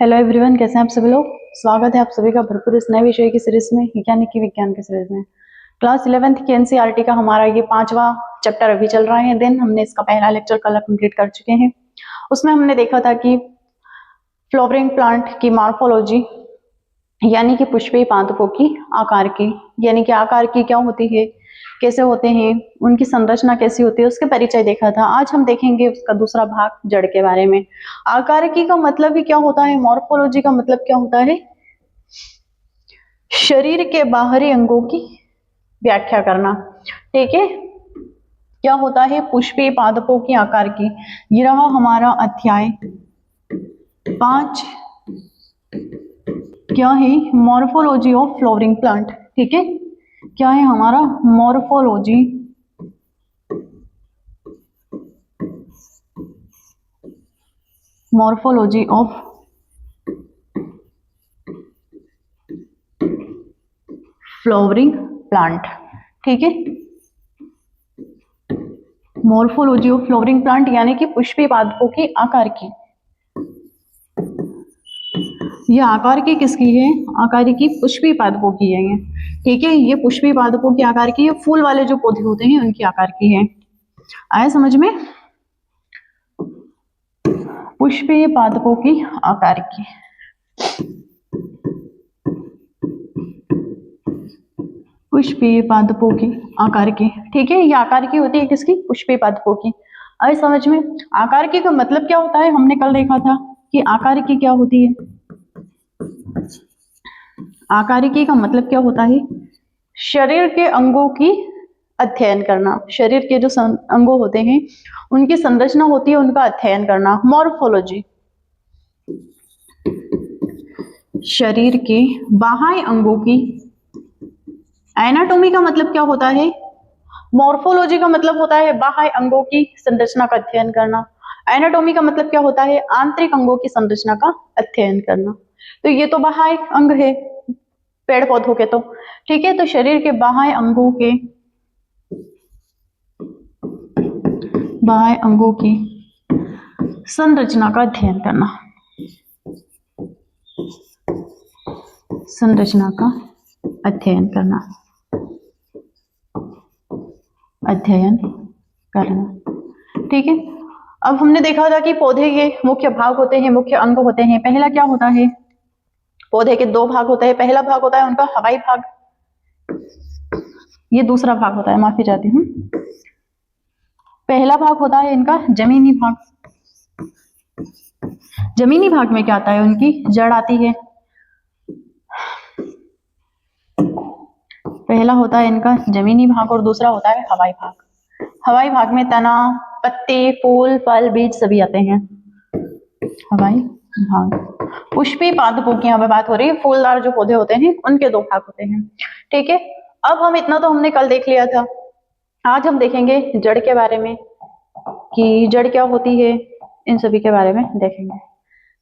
Hello everyone, कैसे हैं आप सभी लोग। स्वागत है आप सभी का भरपूर इस नए विषय की सीरीज में, यानी विज्ञान की सीरीज में। क्लास 11th की एनसीईआरटी का हमारा ये 5वां चैप्टर अभी चल रहा है। दिन हमने इसका पहला लेक्चर कल कंप्लीट कर चुके हैं। उसमें हमने देखा था कि फ्लावरिंग प्लांट की मॉर्फोलॉजी यानी कि पुष्पीय पादपों की आकार की, यानी कि आकार की क्या होती है, कैसे होते हैं, उनकी संरचना कैसी होती है, उसके परिचय देखा था। आज हम देखेंगे उसका दूसरा भाग, जड़ के बारे में। आकारिकी का मतलब ही क्या होता है, मॉर्फोलॉजी का मतलब क्या होता है, शरीर के बाहरी अंगों की व्याख्या करना। ठीक है, क्या होता है पुष्पीय पादपों की आकार की। ये रहा हमारा अध्याय 5, क्या है, मॉर्फोलॉजी ऑफ फ्लावरिंग प्लांट। ठीक है, क्या है हमारा मॉर्फोलॉजी ऑफ फ्लावरिंग प्लांट। ठीक है, मॉर्फोलॉजी ऑफ फ्लावरिंग प्लांट यानी कि पुष्पीय पादपों की आकार की। ये आकार की किसकी है, आकार की पुष्पीय पादपों की है ये। ठीक है, ये पुष्पीय पादपों की आकार की है, फूल वाले जो पौधे होते हैं उनकी आकार की है। आया समझ में, पुष्पीय पादपों की आकार की। पुष्पीय पादपों की आकार की। ठीक है, ये आकार की होती है किसकी, पुष्पीय पादपों की। आए समझ में, आकार की का मतलब क्या होता है, हमने कल देखा था कि आकार की क्या होती है। आकारिकी का मतलब क्या होता है, शरीर के अंगों की अध्ययन करना। शरीर के जो अंगों होते हैं उनकी संरचना होती है, उनका अध्ययन करना, मॉर्फोलॉजी। शरीर के बाह्य अंगों की, एनाटॉमी का मतलब क्या होता है, मॉर्फोलॉजी का मतलब होता है बाह्य अंगों की संरचना का अध्ययन करना। एनाटॉमी का मतलब क्या होता है, आंतरिक अंगों की संरचना का अध्ययन करना। तो ये तो बाह्य अंग है पेड़ पौधों के। तो ठीक है, तो शरीर के बाह्य अंगों की संरचना का अध्ययन करना, संरचना का अध्ययन करना, अध्ययन करना। ठीक है, अब हमने देखा था कि पौधे के मुख्य भाग होते हैं, मुख्य अंग होते हैं। पहला क्या होता है, पौधे के दो भाग होते हैं। पहला भाग होता है उनका हवाई भाग, ये दूसरा भाग होता है, माफी चाहती हूँ। पहला भाग होता है इनका जमीनी भाग। जमीनी भाग में क्या आता है, उनकी जड़ आती है। पहला होता है इनका जमीनी भाग और दूसरा होता है हवाई भाग। हवाई भाग में तना, पत्ते, फूल, फल, बीज सभी आते हैं। हवाई भाग। पुष्पीय पादपों की यहाँ पे बात हो रही है, फूलदार जो पौधे होते हैं उनके दो भाग होते हैं। ठीक है, अब हम इतना तो हमने कल देख लिया था। आज हम देखेंगे जड़ के बारे में, कि जड़ क्या होती है, इन सभी के बारे में देखेंगे।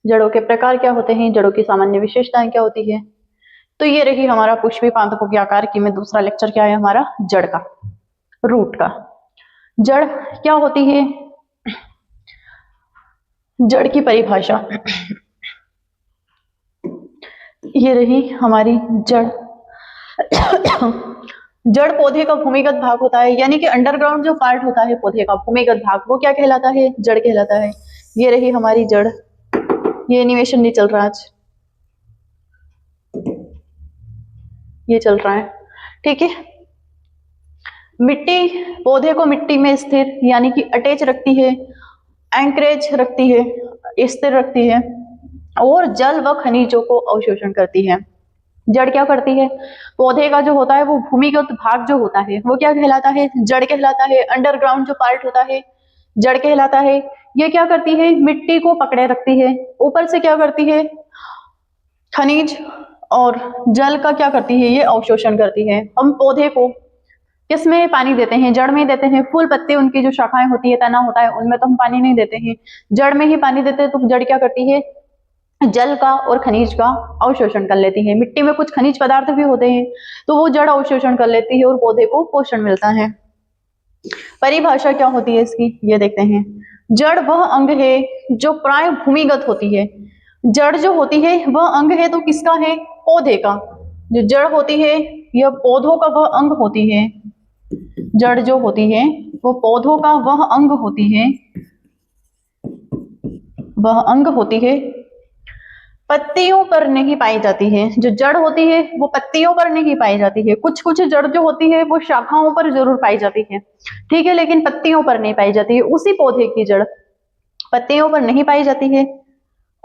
जड़ों के प्रकार क्या होते हैं, जड़ों की सामान्य विशेषताएं क्या होती है। तो ये रही हमारा पुष्पीय पादपों की आकार की में दूसरा लेक्चर, क्या है हमारा, जड़ का, रूट का। जड़ क्या होती है, जड़ की परिभाषा ये रही हमारी जड़। जड़ पौधे का भूमिगत भाग होता है, यानी कि अंडरग्राउंड जो पार्ट होता है पौधे का, भूमिगत भाग, वो क्या कहलाता है, जड़ कहलाता है। ये रही हमारी जड़। ये एनिमेशन नहीं चल रहा आज, ये चल रहा है। ठीक है, मिट्टी पौधे को मिट्टी में स्थिर यानी कि अटैच रखती है, एंकरेज रखती है, स्थिर रखती है, और जल व खनिजों को अवशोषण करती है। जड़ क्या करती है, पौधे का जो होता है वो भूमिगत भाग जो होता है वो क्या कहलाता है, जड़ कहलाता है। अंडरग्राउंड जो पार्ट होता है जड़ कहलाता है। ये क्या करती है, मिट्टी को पकड़े रखती है। ऊपर से क्या करती है, खनिज और जल का क्या करती है, ये अवशोषण करती है। हम पौधे को किस में पानी देते हैं, जड़ में देते हैं। फूल पत्ते उनकी जो शाखाएं होती है, तना होता है, उनमें तो हम पानी नहीं देते हैं, जड़ में ही पानी देते हैं। तो जड़ क्या करती है, जल का और खनिज का अवशोषण कर लेती है। मिट्टी में कुछ खनिज पदार्थ भी होते हैं तो वो जड़ अवशोषण कर लेती है और पौधे को पोषण मिलता है। परिभाषा क्या होती है इसकी, ये देखते हैं। जड़ वह अंग है जो प्राय भूमिगत होती है। जड़ जो होती है वह अंग है तो किसका है? पौधे का। जो जड़ होती है यह पौधों का वह अंग होती है। जड़ जो होती है वो पौधों का वह अंग होती है, वह अंग होती है, पत्तियों पर नहीं पाई जाती है। जो जड़ होती है वो पत्तियों पर नहीं पाई जाती है। कुछ कुछ जड़ जो होती है वो शाखाओं पर जरूर पाई जाती है, ठीक है, लेकिन पत्तियों पर नहीं पाई जाती है। उसी पौधे की जड़ पत्तियों पर नहीं पाई जाती है।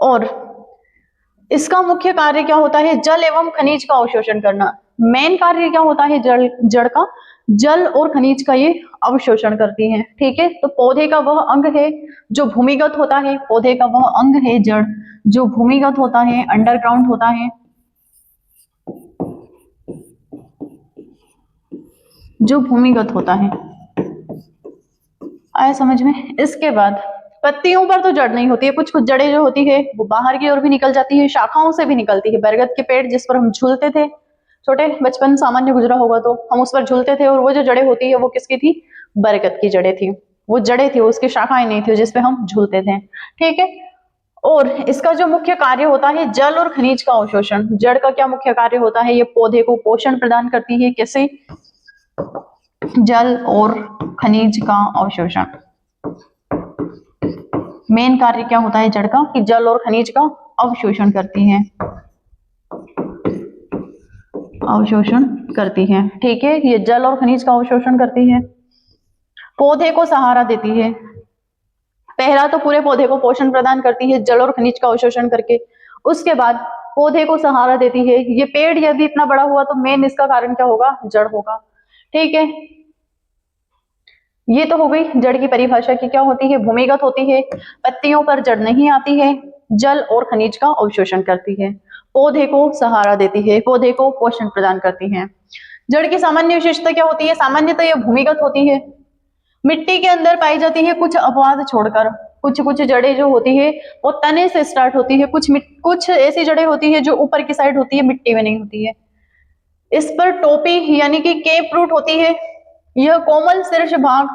और इसका मुख्य कार्य क्या होता है? जल एवं खनिज का अवशोषण करना। मेन कार्य क्या होता है जड़ का? जल और खनिज का ये अवशोषण करती है, ठीक है। तो पौधे का वह अंग है जो भूमिगत होता है, पौधे का वह अंग है जड़ जो भूमिगत होता है, अंडरग्राउंड होता है, जो भूमिगत होता है। आया समझ में? इसके बाद पत्तियों पर तो जड़ नहीं होती है, कुछ कुछ जड़ें जो होती है वो बाहर की ओर भी निकल जाती है, शाखाओं से भी निकलती है। बरगद के पेड़ जिस पर हम झूलते थे, छोटे बचपन सामान्य गुजरा होगा तो हम उस पर झूलते थे, और वो जो जड़ें होती है वो किसकी थी? बरगद की जड़ें थी। वो जड़ें थी, उसकी शाखाएं नहीं थी जिसपे हम झूलते थे, ठीक है। और इसका जो मुख्य कार्य होता है जल और खनिज का अवशोषण। जड़ का क्या मुख्य कार्य होता है? ये पौधे को पोषण प्रदान करती है। कैसे? जल और खनिज का अवशोषण। मेन कार्य क्या होता है जड़ का? कि जल और खनिज का अवशोषण करती है, अवशोषण करती है, ठीक है। ये जल और खनिज का अवशोषण करती है, पौधे को सहारा देती है। पहला तो पूरे पौधे को पोषण प्रदान करती है जल और खनिज का अवशोषण करके, उसके बाद पौधे को सहारा देती है। ये पेड़ यदि इतना बड़ा हुआ तो मेन इसका कारण क्या होगा? जड़ होगा, ठीक है। ये तो हो गई जड़ की परिभाषा की क्या होती है? भूमिगत होती है, पत्तियों पर जड़ नहीं आती है, जल और खनिज का अवशोषण करती है, पौधे को सहारा देती है, पौधे को पोषण प्रदान करती है। जड़ की सामान्य विशेषता क्या होती है? सामान्यतः यह भूमिगत होती है, मिट्टी के अंदर पाई जाती है, कुछ अपवाद छोड़कर। कुछ कुछ जड़ें जो होती है वो तने से स्टार्ट होती है, कुछ ऐसी जड़ें होती है जो ऊपर की साइड होती है, मिट्टी में नहीं होती है। इस पर टोपी यानी कि केप रूट होती है। यह कोमल शीर्ष भाग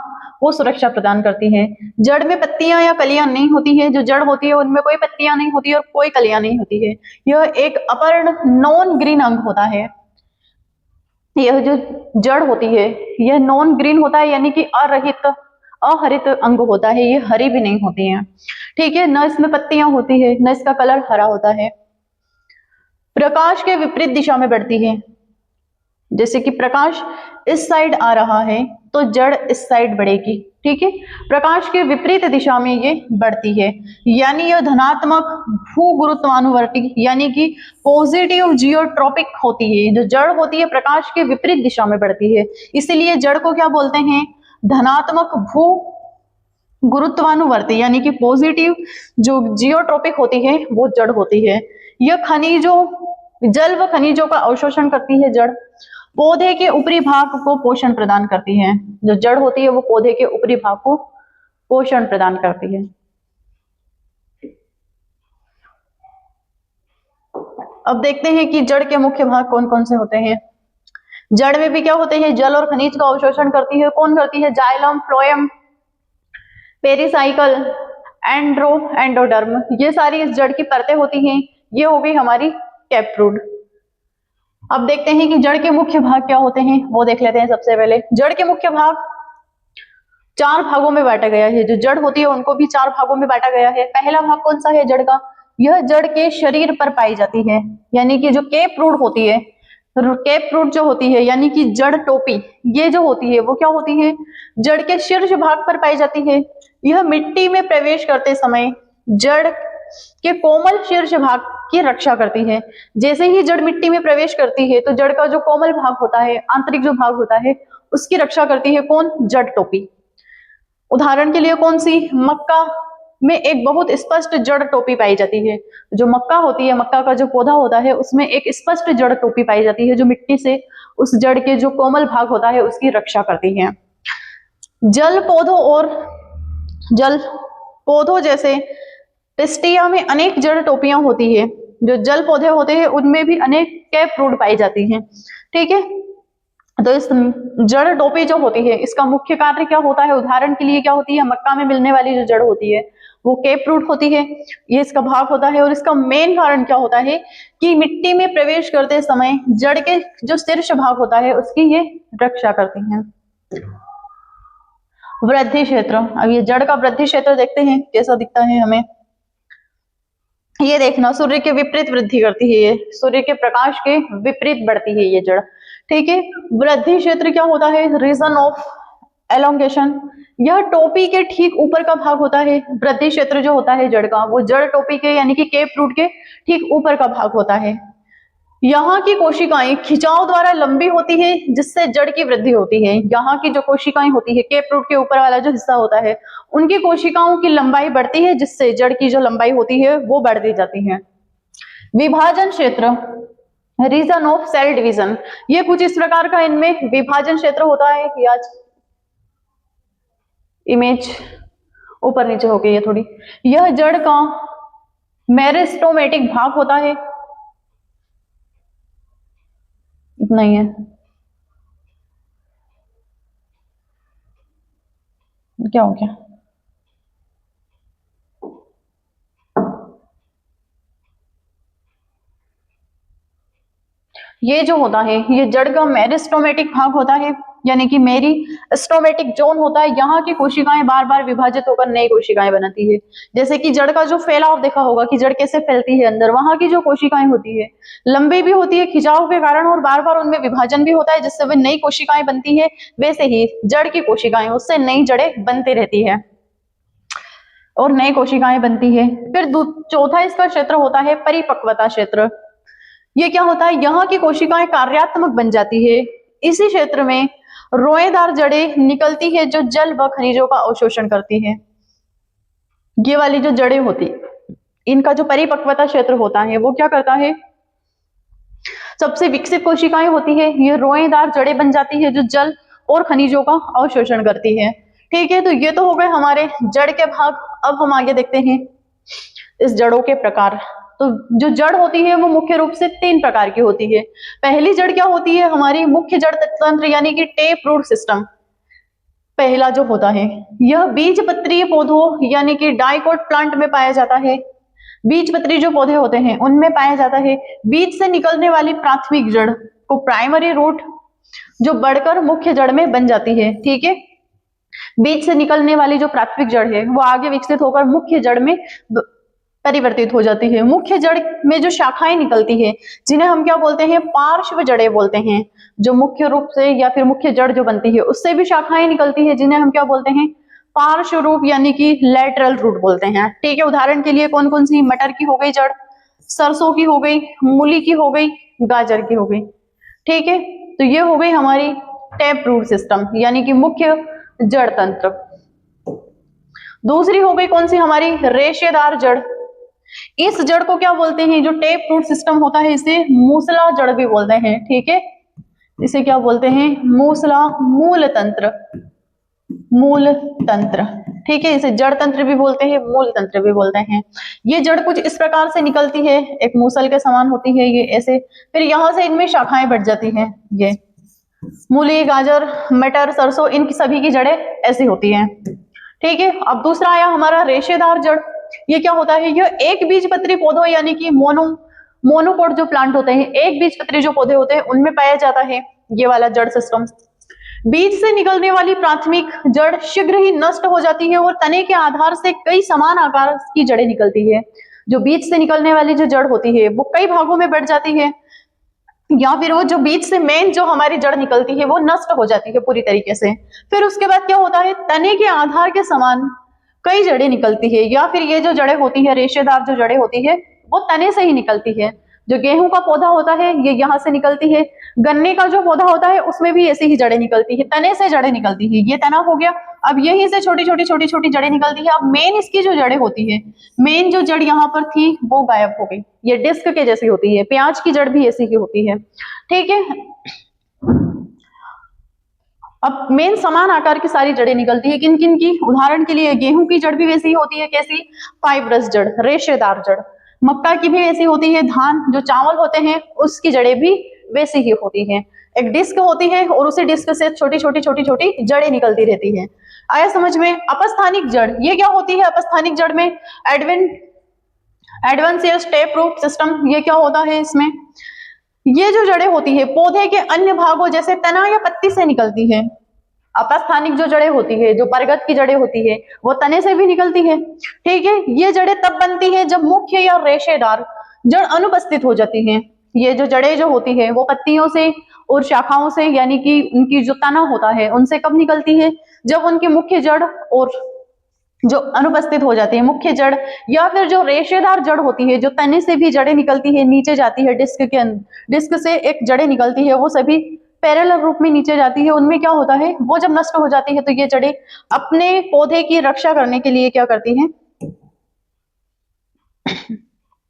वो सुरक्षा प्रदान करती है। जड़ में पत्तियां या कलियां नहीं होती है। जो जड़ होती है उनमें कोई पत्तियां नहीं होती है और कोई कलियां नहीं होती है। यह एक अपर्ण नॉन ग्रीन अंग होता है। यह जो जड़ होती है यह नॉन ग्रीन होता है, यानी कि अहरित अंग होता है। ये हरी भी नहीं होती है, ठीक है। न इसमें पत्तियां होती है, न इसका कलर हरा होता है। प्रकाश के विपरीत दिशा में बढ़ती है। जैसे कि प्रकाश इस साइड आ रहा है तो जड़ इस साइड बढ़ेगी, ठीक है। प्रकाश के विपरीत दिशा में ये बढ़ती है, यानी यह धनात्मक भू गुरुत्वानुवर्ती यानी कि पॉजिटिव जियोट्रॉपिक होती है। जो जड़ होती है प्रकाश के विपरीत दिशा में बढ़ती है, इसीलिए जड़ को क्या बोलते हैं? धनात्मक भू गुरुत्वानुवर्ती यानी कि पॉजिटिव जो जियोट्रॉपिक होती है वो जड़ होती है। यह जल व खनिजों का अवशोषण करती है जड़। पौधे के ऊपरी भाग को पोषण प्रदान करती है। जो जड़ होती है वो पौधे के ऊपरी भाग को पोषण प्रदान करती है। अब देखते हैं कि जड़ के मुख्य भाग कौन कौन से होते हैं। जड़ में भी क्या होते हैं? जल और खनिज का अवशोषण करती है। कौन करती है? जाइलम, फ्लोएम, पेरिसाइकल, एंडोडर्म, ये सारी इस जड़ की परतें होती हैं। ये हो गई हमारी टैपरूट। अब देखते हैं कि जड़ के मुख्य भाग क्या होते हैं, वो देख लेते हैं। सबसे पहले जड़ के मुख्य भाग 4 भागों में बांटा गया है। जो जड़ होती है उनको भी 4 भागों में बांटा गया है। पहला भाग कौन सा है जड़ का? यह जड़ के शरीर पर पाई जाती है, यानी कि जो केप रूट होती है, केप रूट जो होती है यानी कि जड़ टोपी, ये जो होती है वो क्या होती है? जड़ के शीर्ष भाग पर पाई जाती है। यह मिट्टी में प्रवेश करते समय जड़ के कोमल शीर्ष भाग की रक्षा करती है। जैसे ही जड़ मिट्टी में प्रवेश करती है तो जड़ का जो कोमल भाग होता है, आंतरिक जो भाग होता है, उसकी रक्षा करती है कौन? जड़ टोपी। उदाहरण के लिए कौन सी? मक्का में एक बहुत स्पष्ट जड़ टोपी पाई जाती है। जो मक्का होती है, मक्का का जो पौधा होता है उसमें एक स्पष्ट जड़ टोपी पाई जाती है जो मिट्टी से उस जड़ के जो कोमल भाग होता है उसकी रक्षा करती है। जल पौधों जैसे पिस्टिया में अनेक जड़ टोपियां होती है। जो जल पौधे होते हैं उनमें भी अनेक कैप रूट पाई जाती हैं, ठीक है। तो इस जड़ टोपी जो होती है इसका मुख्य कार्य क्या होता है? उदाहरण के लिए क्या होती है? मक्का में मिलने वाली जो जड़ होती है वो केप रूट होती है, ये इसका भाग होता है। और इसका मेन कारण क्या होता है कि मिट्टी में प्रवेश करते समय जड़ के जो शीर्ष भाग होता है उसकी ये रक्षा करती हैं। वृद्धि क्षेत्र, अब ये जड़ का वृद्धि क्षेत्र देखते हैं कैसा दिखता है हमें। ये देखना, सूर्य के विपरीत वृद्धि करती है, ये सूर्य के प्रकाश के विपरीत बढ़ती है ये जड़, ठीक है। वृद्धि क्षेत्र क्या होता है, रीजन ऑफ एलोंगेशन, यह टोपी के ठीक ऊपर का भाग होता है। वृद्धि क्षेत्र जो होता है जड़ का, वो जड़ टोपी के यानी कि केप रूट के ठीक ऊपर का भाग होता है। यहाँ की कोशिकाएं खिंचाव द्वारा लंबी होती है जिससे जड़ की वृद्धि होती है। यहाँ की जो कोशिकाएं होती है, केप रूट के ऊपर वाला जो हिस्सा होता है, उनकी कोशिकाओं की लंबाई बढ़ती है जिससे जड़ की जो लंबाई होती है वो बढ़ती जाती है। विभाजन क्षेत्र, रीजन ऑफ सेल डिवीजन, ये कुछ इस प्रकार का इनमें विभाजन क्षेत्र होता है कि आज इमेज ऊपर नीचे हो गई है थोड़ी। यह जड़ का मेरिस्टोमेटिक भाग होता है, नहीं है क्या हो गया, ये जो होता है ये जड़ का मेरिस्टोमेटिक भाग होता है, यानी कि मेरिस्टोमेटिक जोन होता है। यहाँ की कोशिकाएं बार बार विभाजित होकर नई कोशिकाएं बनाती है। जैसे कि जड़ का जो फैलाव देखा होगा कि जड़ कैसे फैलती है अंदर, वहां की जो कोशिकाएं होती है लंबी भी होती है खिंचाव के कारण, और बार बार उनमें विभाजन भी होता है जिससे वे नई कोशिकाएं बनती है। वैसे ही जड़ की कोशिकाएं, उससे नई जड़ें बनती रहती है और नई कोशिकाएं बनती है। फिर चौथा इसका क्षेत्र होता है परिपक्वता क्षेत्र। ये क्या होता है, यहाँ की कोशिकाएं कार्यात्मक बन जाती है। इसी क्षेत्र में रोएदार जड़ें निकलती है जो जल व खनिजों का अवशोषण करती है। ये वाली जो जड़ें होती, इनका जो परिपक्वता क्षेत्र होता है वो क्या करता है, सबसे विकसित कोशिकाएं होती है, ये रोएदार जड़ें बन जाती है जो जल और खनिजों का अवशोषण करती है। ठीक है, तो ये तो हो गए हमारे जड़ के भाग। अब हम आगे देखते हैं इस जड़ों के प्रकार। तो जो जड़ होती है वो मुख्य रूप से 3 प्रकार की होती है। पहली जड़ क्या होती है, हमारी मुख्य जड़ तंत्र यानी कि टेप रूट सिस्टम। पहला जो होता है यह बीजपत्रीय पौधों यानी कि डाइकोट प्लांट में पाया जाता है। बीजपत्री जो पौधे होते हैं उनमें पाया जाता है। बीज से निकलने वाली प्राथमिक जड़ को प्राइमरी रूट जो बढ़कर मुख्य जड़ में बन जाती है। ठीक है, बीज से निकलने वाली जो प्राथमिक जड़ है वो आगे विकसित होकर मुख्य जड़ में परिवर्तित हो जाती है। मुख्य जड़ में जो शाखाएं निकलती है जिन्हें हम क्या बोलते हैं, पार्श्व जड़ें बोलते हैं। जो मुख्य रूप से या फिर मुख्य जड़ जो बनती है उससे भी शाखाएं निकलती है जिन्हें हम क्या बोलते हैं, पार्श्व रूप यानी कि लैटरल रूट बोलते हैं। ठीक है, उदाहरण के लिए कौन कौन सी, मटर की हो गई जड़, सरसों की हो गई, मूली की हो गई, गाजर की हो गई। ठीक है, तो ये हो गई हमारी टैप रूट सिस्टम यानी कि मुख्य जड़ तंत्र। दूसरी हो गई कौन सी, हमारी रेशेदार जड़। इस जड़ को क्या बोलते हैं, जो टेप रूट सिस्टम होता है इसे मूसला जड़ भी बोलते हैं। ठीक है, इसे क्या बोलते हैं, मूसला, मूल तंत्र, मूल तंत्र। ठीक है, इसे जड़ तंत्र भी बोलते हैं, मूल तंत्र भी बोलते हैं। ये जड़ कुछ इस प्रकार से निकलती है, एक मूसल के समान होती है ये ऐसे, फिर यहां से इनमें शाखाएं बढ़ जाती हैं। ये मूली, गाजर, मटर, सरसों, इन सभी की जड़ें ऐसी होती हैं। ठीक है, अब दूसरा आया हमारा रेशेदार जड़। ये क्या होता है, ये एक बीजपत्री पौधों यानी कि मोनोकोट जो प्लांट होते हैं, एक बीजपत्री जो पौधे होते हैं उनमें पाया जाता है ये वाला जड़ सिस्टम। बीज से निकलने वाली प्राथमिक जड़ शीघ्र ही नष्ट हो जाती है और तने के आधार से कई समान आकार की जड़ें निकलती है। जो बीज से निकलने वाली जो जड़ होती है वो कई भागों में बढ़ जाती है, या फिर वो जो बीज से मेन जो हमारी जड़ निकलती है वो नष्ट हो जाती है पूरी तरीके से। फिर उसके बाद क्या होता है, तने के आधार के समान कई जड़ें निकलती है, या फिर ये जो जड़ें होती है, रेशेदार जो जड़ें होती है वो तने से ही निकलती है। जो गेहूं का पौधा होता है ये यहाँ से निकलती है, गन्ने का जो पौधा होता है उसमें भी ऐसी ही जड़ें निकलती है, तने से जड़ें निकलती है। ये तना हो गया, अब यहीं से छोटी छोटी छोटी छोटी जड़ें निकलती है। अब मेन इसकी जो जड़ें होती है, मेन जो जड़ यहाँ पर थी वो गायब हो गई, ये डिस्क के जैसी होती है। प्याज की जड़ भी ऐसी ही होती है। ठीक है, अब मेन समान आकार की सारी जड़ें निकलती है। किन किन की, उदाहरण के लिए गेहूं की जड़ भी वैसी ही होती है, कैसी, फाइब्रस जड़, रेशेदार जड़। मक्का की भी वैसी होती है, धान जो चावल होते हैं उसकी जड़ें भी वैसी ही होती हैं। एक डिस्क होती है और उसी डिस्क से छोटी छोटी छोटी छोटी जड़ें निकलती रहती हैं। आया समझ में? अपस्थानिक जड़, ये क्या होती है? अपस्थानिक जड़ में एडवेंसियस टेप रूट सिस्टम, ये क्या होता है इसमें? ये जो जड़ें होती है पौधे के अन्य भागों जैसे तना या पत्ती से निकलती है। अपस्थानिक जो जड़ें होती है, जो बरगद की जड़ें होती है, वो तने से भी निकलती है। ठीक है, ये जड़ें तब बनती है जब मुख्य या रेशेदार जड़ अनुपस्थित हो जाती हैं। ये जो जड़ें जो होती है वो पत्तियों से और शाखाओं से, यानी कि उनकी जो तना होता है उनसे कब निकलती है? जब उनकी मुख्य जड़ और जो अनुपस्थित हो जाती है मुख्य जड़, या फिर जो रेशेदार जड़ होती है, जो तने से भी जड़ें निकलती है, नीचे जाती है डिस्क के अंदर, डिस्क से एक जड़ें निकलती है, वो सभी पैरेलल रूप में नीचे जाती है। उनमें क्या होता है, वो जब नष्ट हो जाती है तो ये जड़ें अपने पौधे की रक्षा करने के लिए क्या करती हैं,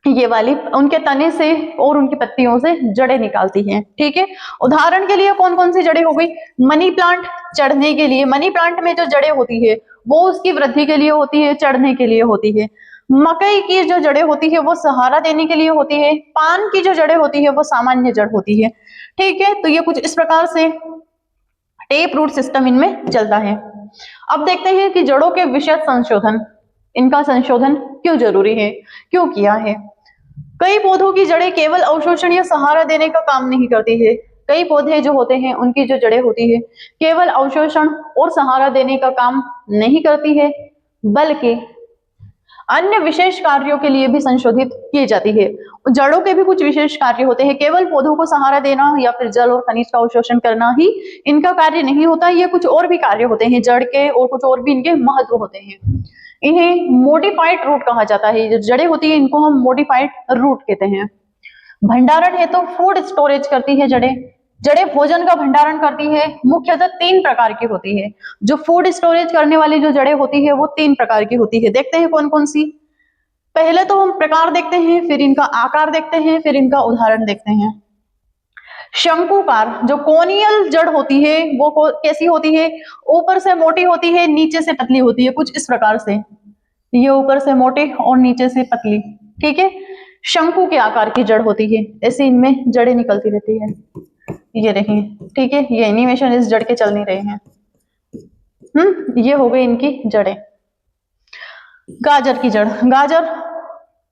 ये वाली उनके तने से और उनकी पत्तियों से जड़ें निकालती हैं। ठीक है, उदाहरण के लिए कौन कौन सी जड़ें हो गई? मनी प्लांट चढ़ने के लिए, मनी प्लांट में जो जड़ें होती है वो उसकी वृद्धि के लिए होती है, चढ़ने के लिए होती है। मकई की जो जड़ें होती है वो सहारा देने के लिए होती है। पान की जो जड़ें होती है वो सामान्य जड़ होती है। ठीक है, तो ये कुछ इस प्रकार से टेप रूट सिस्टम इनमें चलता है। अब देखते हैं कि जड़ों के विषय संशोधन, इनका संशोधन क्यों जरूरी है, क्यों किया है? कई पौधों की जड़ें केवल अवशोषण या सहारा देने का काम नहीं करती है। कई पौधे जो होते हैं उनकी जो जड़ें होती है केवल अवशोषण और सहारा देने का काम नहीं करती है, बल्कि अन्य विशेष कार्यों के लिए भी संशोधित की जाती है। जड़ों के भी कुछ विशेष कार्य होते हैं, केवल पौधों को सहारा देना या फिर जल और खनिज का अवशोषण करना ही इनका कार्य नहीं होता, ये कुछ और भी कार्य होते हैं जड़ के, और कुछ और भी इनके महत्व होते हैं। इन्हें मोडिफाइड रूट कहा जाता है। जो जड़ें होती है इनको हम मोडिफाइड रूट कहते हैं। भंडारण है तो फूड स्टोरेज करती है जड़ें, जड़ें भोजन का भंडारण करती है। मुख्यतः 3 प्रकार की होती है। जो फूड स्टोरेज करने वाली जो जड़ें होती है वो 3 प्रकार की होती है। देखते हैं कौन कौन सी। पहले तो हम प्रकार देखते हैं, फिर इनका आकार देखते हैं, फिर इनका उदाहरण देखते हैं। शंकुकार, जो कोनियल जड़ होती है वो कैसी होती है? ऊपर से मोटी होती है, नीचे से पतली होती है, कुछ इस प्रकार से। ये ऊपर से मोटी और नीचे से पतली। ठीक है, शंकु के आकार की जड़ होती है, ऐसे इनमें जड़ें निकलती रहती है। ये रही। ठीक है, ये एनिमेशन इस जड़ के चल नहीं रहे हैं। ये हो गई इनकी जड़ें। गाजर की जड़, गाजर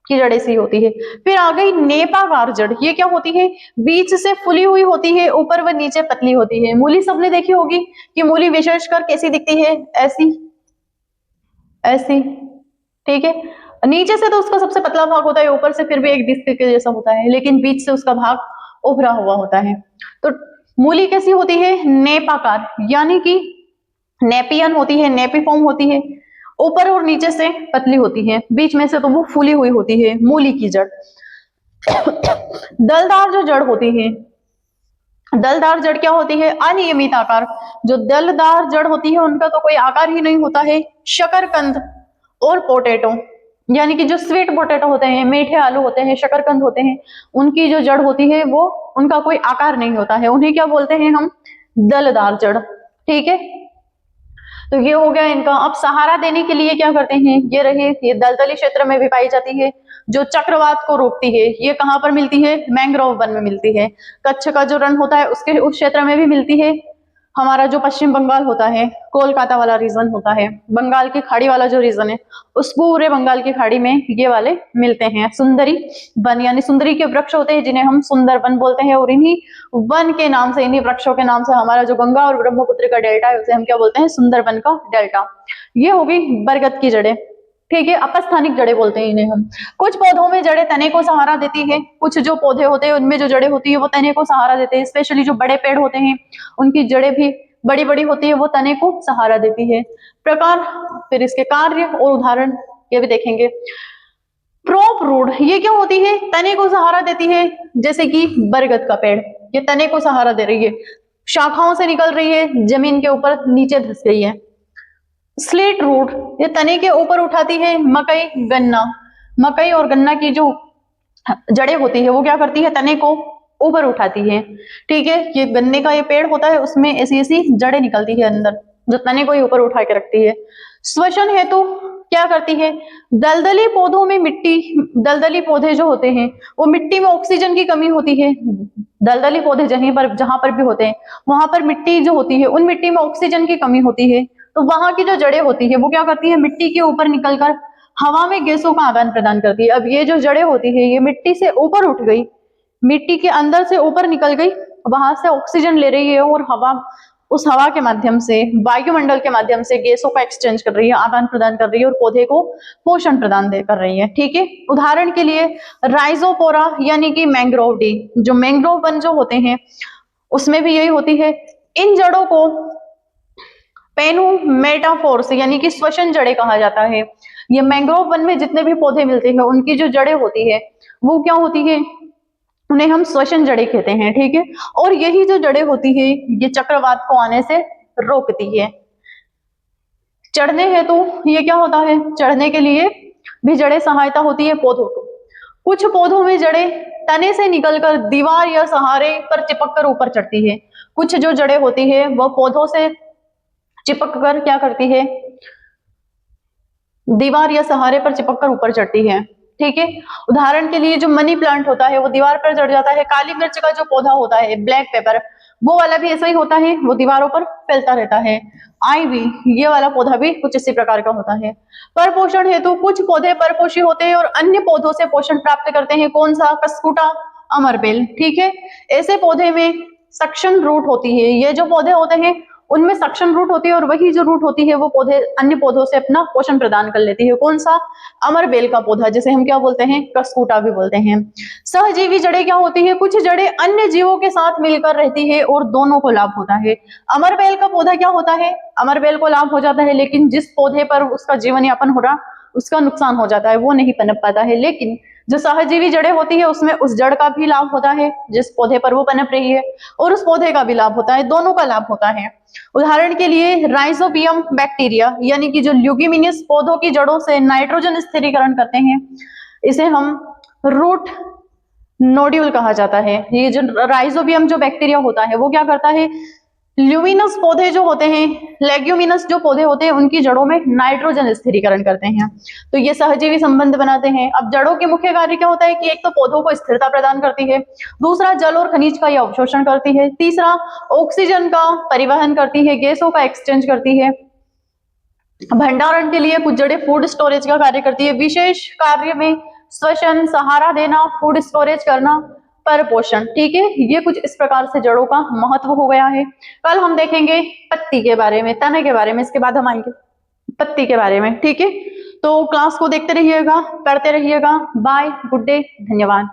की जड़ ऐसी होती है। फिर आ गई नेपाकार जड़, ये क्या होती है? बीच से फुली हुई होती है, ऊपर व नीचे पतली होती है। मूली सबने देखी होगी कि मूली विशेषकर कैसी दिखती है? ऐसी, ऐसी। ठीक है, नीचे से तो उसका सबसे पतला भाग होता है, ऊपर से फिर भी एक डिस्क के जैसा होता है, लेकिन बीच से उसका भाग उभरा हुआ होता है। तो मूली कैसी होती है? नेपाकार, यानी कि नेपियन होती है, नेपिफॉर्म होती है। ऊपर और नीचे से पतली होती है, बीच में से तो वो फूली हुई होती है, मूली की जड़। दलदार जो जड़ होती है, दलदार जड़ क्या होती है? अनियमित आकार। जो दलदार जड़ होती है उनका तो कोई आकार ही नहीं होता है। शकरकंद और पोटैटो, यानी कि जो स्वीट पोटैटो होते हैं, मीठे आलू होते हैं, शकरकंद होते हैं, उनकी जो जड़ होती है वो, उनका कोई आकार नहीं होता है, उन्हें क्या बोलते हैं हम? दलदार जड़। ठीक है, तो ये हो गया इनका। अब सहारा देने के लिए क्या करते हैं? ये रहे, ये दलदली क्षेत्र में भी पाई जाती है, जो चक्रवात को रोकती है। ये कहाँ पर मिलती है? मैंग्रोव वन में मिलती है। कच्छ का जो रण होता है उसके उस क्षेत्र में भी मिलती है। हमारा जो पश्चिम बंगाल होता है, कोलकाता वाला रीजन होता है, बंगाल की खाड़ी वाला जो रीजन है, उस पूरे बंगाल की खाड़ी में ये वाले मिलते हैं। सुंदरी वन, यानी सुंदरी के वृक्ष होते हैं जिन्हें हम सुंदर वन बोलते हैं, और इन्हीं वन के नाम से, इन्हीं वृक्षों के नाम से हमारा जो गंगा और ब्रह्मपुत्र का डेल्टा है उसे हम क्या बोलते हैं? सुंदर वन का डेल्टा। ये हो गई बरगद की जड़ें। ठीक है, अपस्थानिक जड़ें बोलते हैं इन्हें हम। कुछ पौधों में जड़ें तने को सहारा देती है, कुछ जो पौधे होते हैं उनमें जो जड़ें होती है वो तने को सहारा देते हैं। स्पेशली जो बड़े पेड़ होते हैं उनकी जड़ें भी बड़ी बड़ी होती है, वो तने को सहारा देती है। प्रकार, फिर इसके कार्य और उदाहरण ये भी देखेंगे। प्रोप रूट, ये क्या होती है? तने को सहारा देती है, जैसे कि बरगद का पेड़, ये तने को सहारा दे रही है, शाखाओं से निकल रही है, जमीन के ऊपर नीचे धस गई है। स्लिट रूट, ये तने के ऊपर उठाती है। मकई, गन्ना, मकई और गन्ना की जो जड़ें होती है वो क्या करती है? तने को ऊपर उठाती है। ठीक है, ये गन्ने का ये पेड़ होता है, उसमें ऐसी ऐसी जड़ें निकलती है अंदर, जो तने को ही ऊपर उठा के रखती है। श्वसन हेतु क्या करती है? दलदली पौधों में मिट्टी, दलदली पौधे जो होते हैं वो मिट्टी में ऑक्सीजन की कमी होती है। दलदली पौधे जहां पर भी होते हैं वहां पर मिट्टी जो होती है, उन मिट्टी में ऑक्सीजन की कमी होती है, तो वहां की जो जड़ें होती है वो क्या करती है, मिट्टी के ऊपर निकलकर हवा में गैसों का आदान प्रदान करती है। अब ये जो जड़ें होती है ये मिट्टी से ऊपर उठ गई, मिट्टी के अंदर से ऊपर निकल गई, वहां से ऑक्सीजन ले रही है और हवा, उस हवा के माध्यम से, वायुमंडल के माध्यम से गैसों का एक्सचेंज कर रही है, आदान प्रदान कर रही है और पौधे को पोषण प्रदान कर रही है। ठीक है, उदाहरण के लिए राइजोपोरा यानी कि मैंग्रोव डी, जो मैंग्रोव वन जो होते हैं उसमें भी यही होती है। इन जड़ों को पेनोमेटाफोर्स यानी कि श्वसन जड़ें कहा जाता है। ये मैंग्रोव वन में जितने भी पौधे मिलते हैं उनकी जो जड़ें होती है वो क्या होती है, उन्हें हम श्वसन जड़ें कहते हैं। ठीक है, और यही जो जड़ें होती है ये चक्रवात को आने से रोकती है। चढ़ने हेतु ये क्या होता है, चढ़ने के लिए भी जड़ें सहायता होती है पौधों को। कुछ पौधों में जड़ें तने से निकलकर दीवार या सहारे पर चिपक कर ऊपर चढ़ती है। कुछ जो जड़ें होती है वह पौधों से चिपक कर क्या करती है, दीवार या सहारे पर चिपक कर ऊपर चढ़ती है। ठीक है, उदाहरण के लिए जो मनी प्लांट होता है वो दीवार पर चढ़ जाता है। काली मिर्च का जो पौधा होता है, ब्लैक पेपर, वो वाला भी ऐसा ही होता है, वो दीवारों पर फैलता रहता है। आईवी, ये वाला पौधा भी कुछ इसी प्रकार का होता है। पर पोषण हेतु कुछ पौधे परपोषी होते हैं और अन्य पौधों से पोषण प्राप्त करते हैं। कौन सा, कस्कुटा, अमरबेल। ठीक है, ऐसे पौधे में सक्शन रूट होती है। ये जो पौधे होते हैं उनमें सक्शन रूट होती है और वही जो रूट होती है वो पौधे अन्य पौधों से अपना पोषण प्रदान कर लेती है। कौन सा, अमरबेल का पौधा, जिसे हम क्या बोलते हैं, कस्कुटा भी बोलते हैं। सहजीवी जड़ें क्या होती है, कुछ जड़ें अन्य जीवों के साथ मिलकर रहती है और दोनों को लाभ होता है। अमरबेल का पौधा क्या होता है, अमरबेल को लाभ हो जाता है, लेकिन जिस पौधे पर उसका जीवन यापन हो रहा उसका नुकसान हो जाता है, वो नहीं पनप पाता है। लेकिन जो सहजीवी जड़ें होती है उसमें उस जड़ का भी लाभ होता है जिस पौधे पर वो पनप रही है, और उस पौधे का भी लाभ होता है, दोनों का लाभ होता है। उदाहरण के लिए राइजोबियम बैक्टीरिया यानी कि जो ल्यूगिमिनियस पौधों की जड़ों से नाइट्रोजन स्थिरीकरण करते हैं, इसे हम रूट नोड्यूल कहा जाता है। ये जो राइजोबियम जो बैक्टीरिया होता है वो क्या करता है, ल्यूमिनस पौधे जो होते हैं, लेग्यूमिनस जो पौधे होते हैं उनकी जड़ों में नाइट्रोजन स्थिरीकरण करते हैं, तो ये सहजीवी संबंध बनाते हैं। अब जड़ों के मुख्य कार्य क्या होता है कि एक तो पौधों को स्थिरता प्रदान करती है, दूसरा जल और खनिज का यह अवशोषण करती है, तीसरा ऑक्सीजन का परिवहन करती है, गैसों का एक्सचेंज करती है, भंडारण के लिए कुछ जड़ें फूड स्टोरेज का कार्य करती है। विशेष कार्य में श्वसन, सहारा देना, फूड स्टोरेज करना, पर पोषण। ठीक है, ये कुछ इस प्रकार से जड़ों का महत्व हो गया है। कल हम देखेंगे पत्ती के बारे में, तने के बारे में, इसके बाद हम आएंगे पत्ती के बारे में। ठीक है, तो क्लास को देखते रहिएगा, पढ़ते रहिएगा। बाय, गुड डे, धन्यवाद।